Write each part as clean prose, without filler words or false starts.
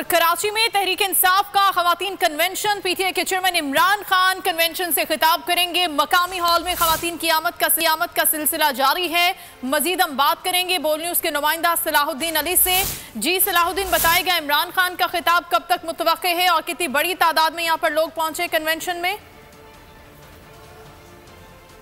कराची में तहरीक इंसाफ का खवातीन कन्वेंशन, पीटीआई के चेयरमैन इमरान खान कन्वेंशन से खिताब करेंगे। मकामी हॉल में खवातीन की आमद का सिलसिला जारी है। मजीद हम बात करेंगे बोल न्यूज के नुमाइंदा सलाहुद्दीन अली से। जी सलाहुद्दीन, बताएगा इमरान खान का खिताब कब तक मुतवक्के है और कितनी बड़ी तादाद में यहाँ पर लोग पहुंचे कन्वेंशन में?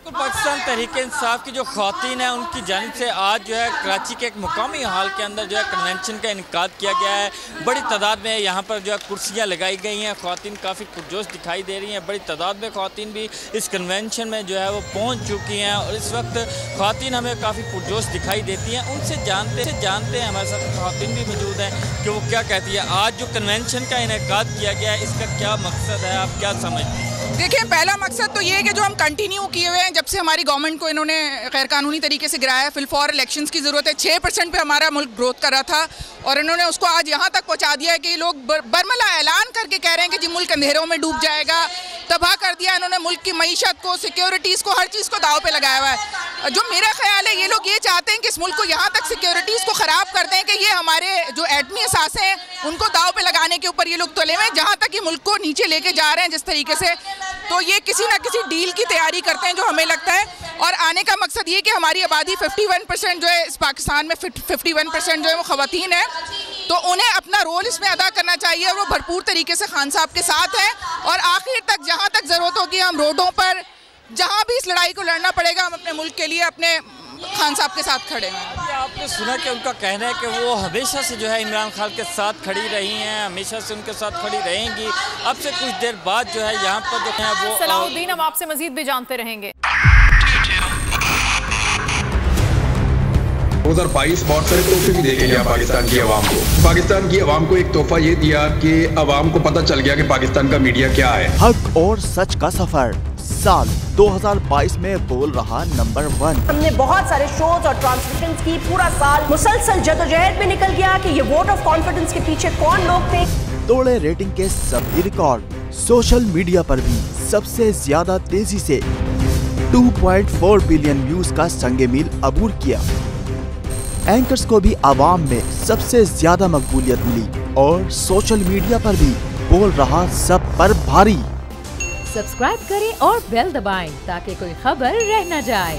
तो पाकिस्तान तहरीक इंसाफ की जो ख़वातीन है उनकी जानिब से आज जो है कराची के एक मुकामी हॉल के अंदर जो है कन्वेंशन का इनेकाद किया गया है। बड़ी तादाद में यहाँ पर जो है कुर्सियाँ लगाई गई हैं। ख़वातीन काफ़ी पुरजोश दिखाई दे रही हैं। बड़ी तादाद में ख़वातीन भी इस कन्वेंशन में जो है वो पहुँच चुकी हैं और इस वक्त ख़वातीन हमें काफ़ी पुरजोश दिखाई देती हैं। उनसे जानते हैं हमारे साथ ख़वातीन भी मौजूद हैं कि वो क्या कहती है। आज जो कन्वेंशन का इनेकाद किया गया है इसका क्या मकसद है, आप क्या समझते हैं? देखिए, पहला मकसद तो ये है कि जो हम कंटिन्यू किए हुए हैं जब से हमारी गवर्नमेंट को इन्होंने गैर कानूनी तरीके से गिराया है, फिलफॉर इलेक्शंस की ज़रूरत है। 6% पे हमारा मुल्क ग्रोथ कर रहा था और इन्होंने उसको आज यहाँ तक पहुँचा दिया है कि लोग बरमला ऐलान करके कह रहे हैं कि जी मुल्क अंधेरों में डूब जाएगा। तबाह कर दिया इन्होंने मुल्क की मईशत को, सिक्योरिटीज़ को, हर चीज़ को दाव पे लगाया हुआ है। जो मेरा ख्याल है, ये लोग ये चाहते हैं कि इस मुल्क को यहाँ तक सिक्योरिटीज़ को ख़राब कर दें कि ये हमारे जो एटमी असासे हैं उनको दाव पे लगाने के ऊपर ये लोग तुले हुए हैं। जहाँ तक ये मुल्क को नीचे लेके जा रहे हैं जिस तरीके से, तो ये किसी ना किसी डील की तैयारी करते हैं जो हमें लगता है। और आने का मकसद ये कि हमारी आबादी 51% जो है इस पाकिस्तान में 51% जो है वो ख़वातीन है, तो उन्हें अपना रोल इसमें अदा करना चाहिए और वो भरपूर तरीके से खान साहब के साथ हैं। और आखिर तक जहाँ तक ज़रूरत होगी हम रोडों पर जहाँ भी इस लड़ाई को लड़ना पड़ेगा हम अपने मुल्क के लिए अपने खान साहब के साथ खड़े हैं। आपने सुना कि उनका कहना है कि वो हमेशा से जो है इमरान खान के साथ खड़ी रही हैं, हमेशा से उनके साथ खड़ी रहेंगी। अब से कुछ देर बाद जो है यहाँ पर जो है वो सलाहुद्दीन, हम आपसे मजीद भी जानते रहेंगे। 2022 बहुत सारे तोहफे भी देके गया पाकिस्तान की आवाम को। पाकिस्तान की आवाम को एक तोहफा ये दिया कि आवाम को पता चल गया कि पाकिस्तान का मीडिया क्या है। हक और सच का सफर साल 2022 में बोल रहा नंबर 1। हमने बहुत सारे शोज और ट्रांसमिशंस की, पूरा साल मुसलसल जदोजहद में निकल गया कि ये वोट ऑफ कॉन्फिडेंस के पीछे कौन लोग थे। तोड़े रेटिंग के सभी रिकॉर्ड। सोशल मीडिया पर भी सबसे ज्यादा तेजी से 2.4 बिलियन व्यूज का संगे मील अबूर किया। एंकर्स को भी आवाम में सबसे ज्यादा मकबूलियत मिली और सोशल मीडिया पर भी बोल रहा सब पर भारी। सब्सक्राइब करें और बेल दबाएं ताकि कोई खबर रह न जाए।